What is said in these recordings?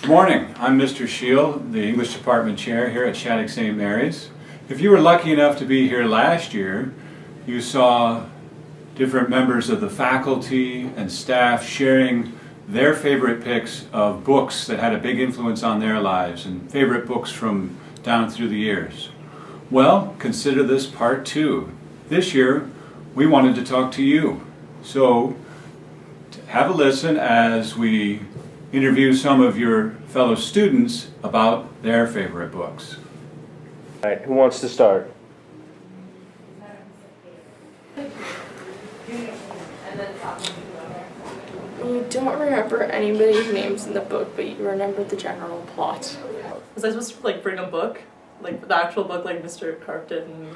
Morning, I'm Mr. Shield, the English Department Chair here at Shattuck St. Mary's. If you were lucky enough to be here last year, you saw different members of the faculty and staff sharing their favorite picks of books that had a big influence on their lives and favorite books from down through the years. Well, consider this part 2. This year, we wanted to talk to you. So, have a listen as we interview some of your fellow students about their favorite books. All right, who wants to start? You don't remember anybody's names in the book, but you remember the general plot. Was I supposed to bring a book? Like the actual book like Mr. Carp did? And...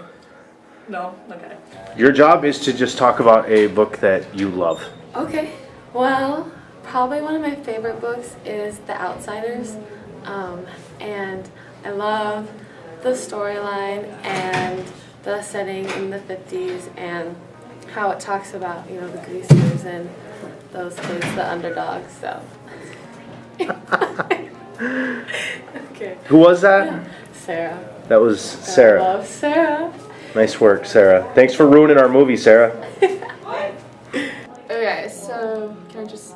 No? Okay. Your job is to just talk about a book that you love. Okay, well, probably one of my favorite books is The Outsiders, and I love the storyline and the setting in the 50s and how it talks about, the greasers and those kids, the underdogs, so. Okay. Who was that? Yeah. Sarah. That was Sarah. I love Sarah. Nice work, Sarah. Thanks for ruining our movie, Sarah. Okay, so can I just...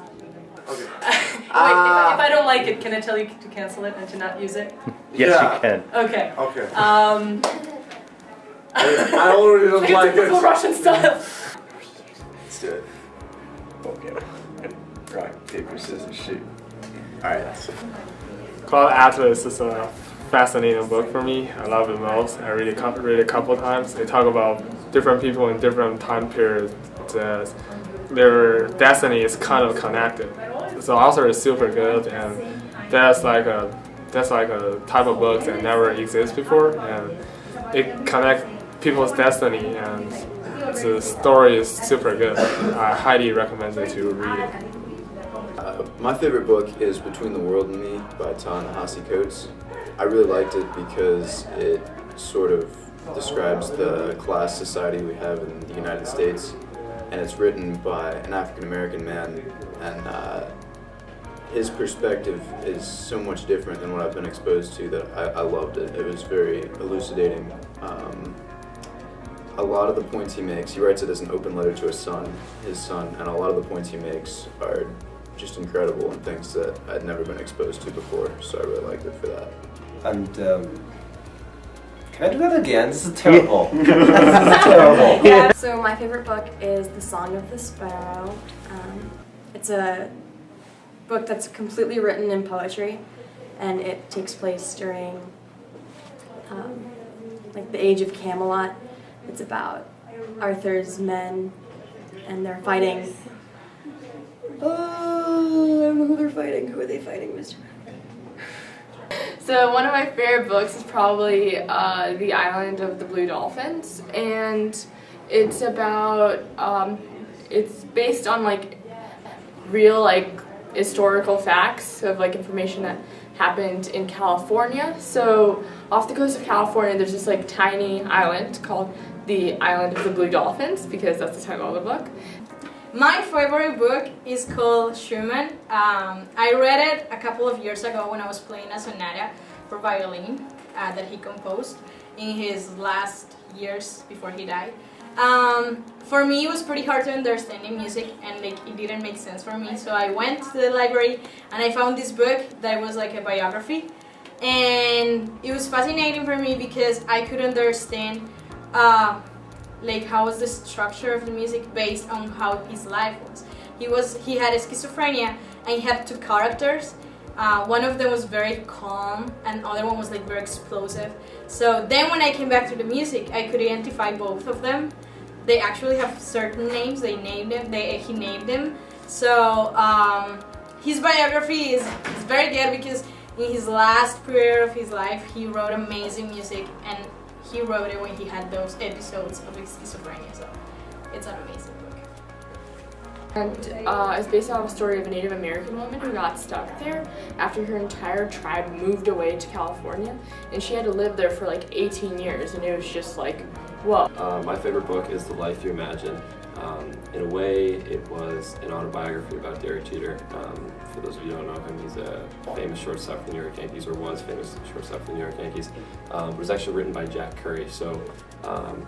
Wait, if I don't like it, can I tell you to cancel it and to not use it? Yes, you can. Okay. Okay. I already don't like typical it. Russian style. Let's do it. Okay. Rock, paper, scissors, shoot. Alright. Cloud Atlas is a fascinating book for me. I love it most. I read it a couple of times. They talk about different people in different time periods. Their destiny is kind of connected. So author is super good, and that's like a type of book that never exists before, and it connects people's destiny, and the story is super good. I highly recommend it to read it. My favorite book is Between the World and Me by Ta-Nehisi Coates. I really liked it because it sort of describes the class society we have in the United States, and it's written by an African-American man, and his perspective is so much different than what I've been exposed to that I loved it. It was very elucidating. A lot of the points he makes, he writes it as an open letter to his son, and a lot of the points he makes are just incredible and things that I'd never been exposed to before, so I really liked it for that. And can I do that again? This is terrible. This is terrible. Yeah. So my favorite book is The Song of the Sparrow. It's a book that's completely written in poetry, and it takes place during like the age of Camelot. It's about Arthur's men, and they're fighting. Oh, I don't know who they're fighting. Who are they fighting, Mr. So one of my favorite books is probably The Island of the Blue Dolphins, and it's about, it's based on real historical facts of information that happened in California. So off the coast of California there's this tiny island called the Island of the Blue Dolphins, because that's the title of the book. My favorite book is called Schumann. I read it a couple of years ago when I was playing a sonata for violin that he composed in his last years before he died. For me, it was pretty hard to understand the music, and it didn't make sense for me. So I went to the library and I found this book that was like a biography, and it was fascinating for me because I could understand how was the structure of the music based on how his life was. He had schizophrenia, and he had two characters. One of them was very calm, and the other one was very explosive. So then when I came back to the music, I could identify both of them. They actually have certain names. He named them. So his biography is very good because in his last period of his life, he wrote amazing music, and he wrote it when he had those episodes of schizophrenia. So it's an amazing book. And it's based on a story of a Native American woman who got stuck there after her entire tribe moved away to California, and she had to live there for 18 years, and it was just whoa. My favorite book is The Life You Imagine. In a way, it was an autobiography about Derek Jeter. For those of you who don't know him, he's a famous shortstop for the New York Yankees, or was famous shortstop for the New York Yankees. It was actually written by Jack Curry, so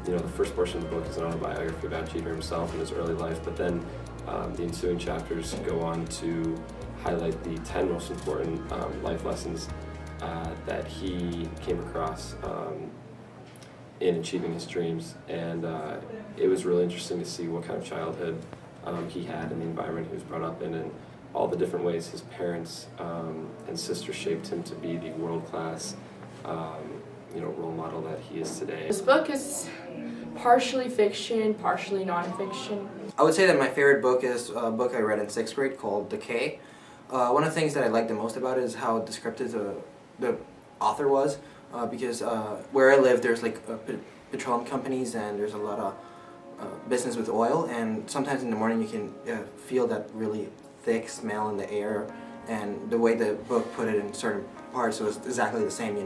the first portion of the book is an autobiography about Jeter himself and his early life, but then the ensuing chapters go on to highlight the 10 most important life lessons that he came across in achieving his dreams, and it was really interesting to see what kind of childhood he had and the environment he was brought up in, and all the different ways his parents and sister shaped him to be the world-class role model that he is today. This book is partially fiction, partially non-fiction. I would say that my favorite book is a book I read in 6th grade called Decay. One of the things that I like the most about it is how descriptive the author was, because where I live there's like petroleum companies and there's a lot of business with oil, and sometimes in the morning you can feel that really thick smell in the air, and the way the book put it in certain parts was exactly the same,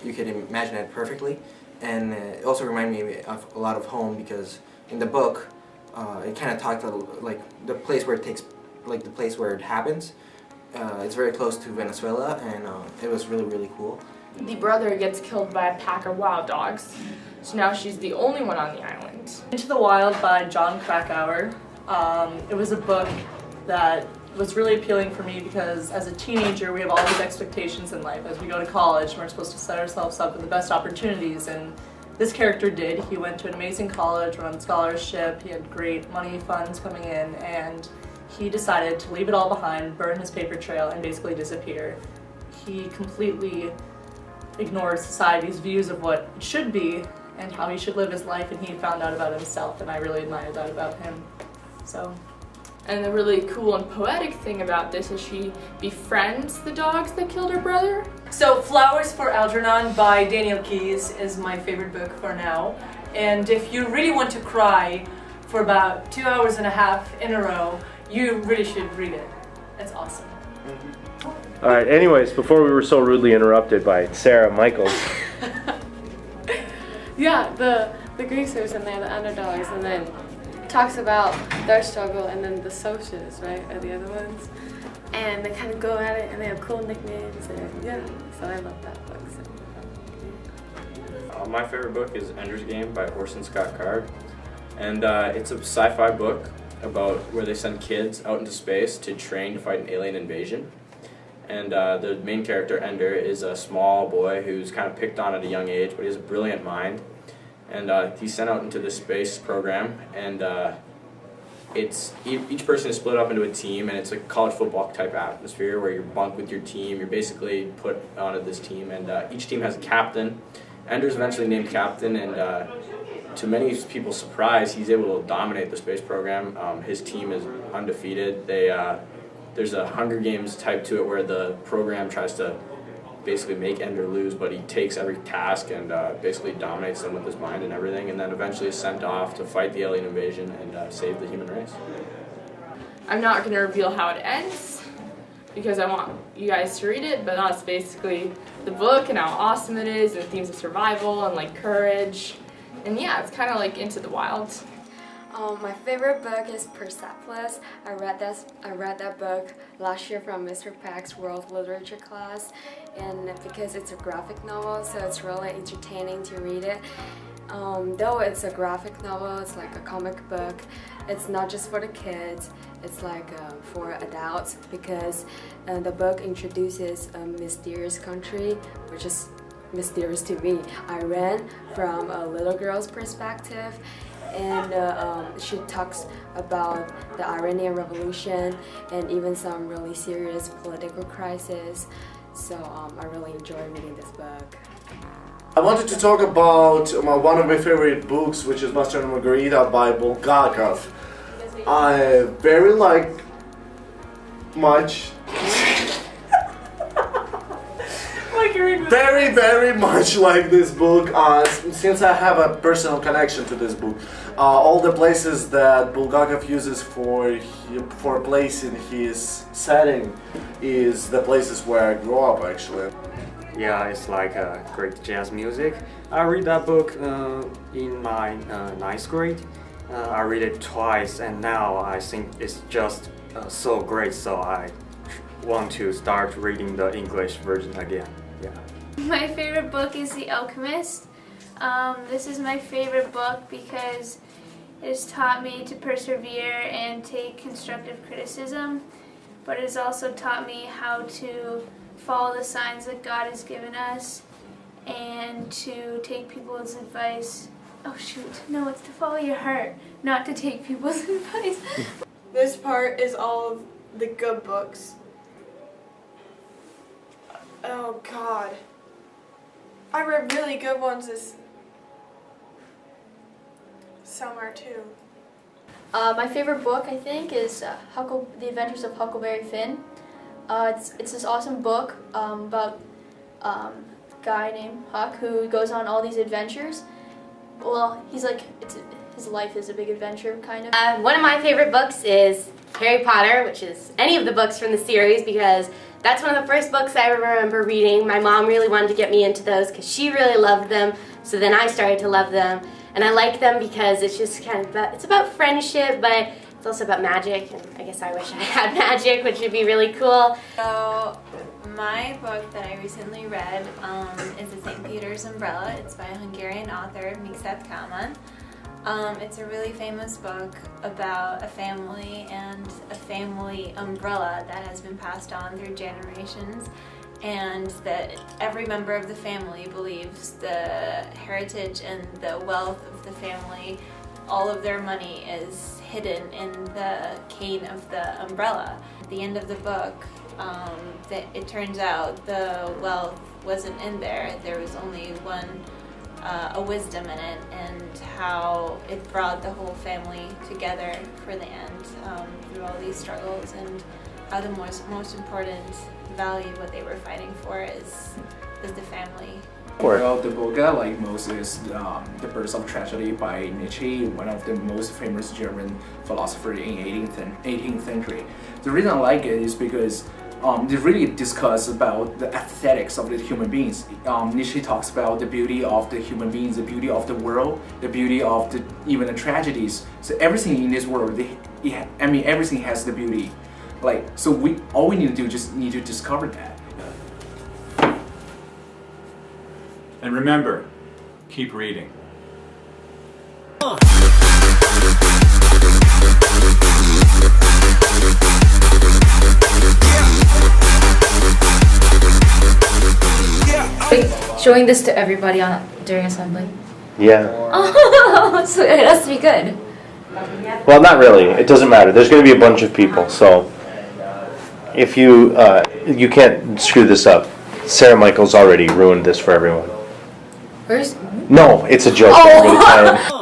you could imagine it perfectly. And it also reminded me of a lot of home, because in the book it kind of talked like the place where it takes, like the place where it happens. It's very close to Venezuela, and it was really, really cool. The brother gets killed by a pack of wild dogs, so now she's the only one on the island. Into the Wild by John Krakauer. It was a book that was really appealing for me because as a teenager we have all these expectations in life. As we go to college, we're supposed to set ourselves up with the best opportunities, and this character did. He went to an amazing college, went on scholarship, he had great money funds coming in, and he decided to leave it all behind, burn his paper trail, and basically disappear. He completely ignored society's views of what it should be and how he should live his life, and he found out about himself, and I really admired that about him. And the really cool and poetic thing about this is she befriends the dogs that killed her brother. So Flowers for Algernon by Daniel Keyes is my favorite book for now. And if you really want to cry for about 2.5 hours in a row, you really should read it. It's awesome. All right, anyways, before we were so rudely interrupted by Sarah Michaels. Yeah, the greasers and they're the underdogs, and then talks about their struggle, and then the socials, right, are the other ones. And they kind of go at it, and they have cool nicknames, and yeah, so I love that book. So. My favorite book is Ender's Game by Orson Scott Card, and it's a sci-fi book about where they send kids out into space to train to fight an alien invasion. And the main character, Ender, is a small boy who's kind of picked on at a young age, but he has a brilliant mind. And he's sent out into this space program, and each person is split up into a team, and it's a college football type atmosphere where you're bunked with your team. You're basically put onto this team, and each team has a captain. Ender's eventually named captain, and to many people's surprise, he's able to dominate the space program. His team is undefeated. There's a Hunger Games type to it where the program tries to basically make Ender lose, but he takes every task and basically dominates them with his mind and everything, and then eventually is sent off to fight the alien invasion and save the human race. I'm not going to reveal how it ends because I want you guys to read it, but that's basically the book and how awesome it is, and themes of survival and like courage, and yeah, it's kind of like Into the Wild. My favorite book is Persepolis. I read that book last year from Mr. Pack's World Literature class, and because it's a graphic novel, so it's really entertaining to read it. Though it's a graphic novel, it's like a comic book. It's not just for the kids, it's like for adults, because the book introduces a mysterious country, which is mysterious to me, Iran, from a little girl's perspective. And she talks about the Iranian Revolution and even some really serious political crisis. So I really enjoy reading this book. I wanted to talk about one of my favorite books, which is Master and Margarita by Bulgakov. I very very much like this book, since I have a personal connection to this book. All the places that Bulgakov uses for placing his setting is the places where I grew up, actually. Yeah, it's like great jazz music. I read that book in my 9th grade, I read it twice, and now I think it's just so great, so I want to start reading the English version again. Yeah. My favorite book is The Alchemist. This is my favorite book because it has taught me to persevere and take constructive criticism, but it has also taught me how to follow the signs that God has given us and to take people's advice. Oh shoot, no, it's to follow your heart, not to take people's advice. This part is all of the good books. Oh God. I read really good ones this summer too. My favorite book, I think, is The Adventures of Huckleberry Finn. It's this awesome book about a guy named Huck who goes on all these adventures. Well, his life is a big adventure, kind of. One of my favorite books is Harry Potter, which is any of the books from the series, because that's one of the first books I remember reading. My mom really wanted to get me into those because she really loved them, so then I started to love them. And I like them because it's just kind of it's about friendship, but it's also about magic, and I guess I wish I had magic, which would be really cool. So my book that I recently read is The St. Peter's Umbrella. It's by a Hungarian author, Mikset Kálmán. It's a really famous book about a family and a family umbrella that has been passed on through generations, and that every member of the family believes the heritage and the wealth of the family, all of their money is hidden in the cane of the umbrella. At the end of the book, it turns out the wealth wasn't in there. There was only a wisdom in it, and how it brought the whole family together for the end through all these struggles, and how the most important value, what they were fighting for, is the family. Well, the book I like most is The Birds of Tragedy by Nietzsche, one of the most famous German philosophers in 18th century. The reason I like it is because they really discuss about the aesthetics of the human beings. Nietzsche talks about the beauty of the human beings, the beauty of the world, the beauty of even the tragedies. So everything in this world, everything has the beauty. So all we need to do is just need to discover that. And remember, keep reading. Showing this to everybody during assembly. Yeah. Oh, so it has to be good. Well, not really. It doesn't matter. There's going to be a bunch of people, so if you can't screw this up. Sarah Michaels already ruined this for everyone. Where's? No, it's a joke. I'm really tired.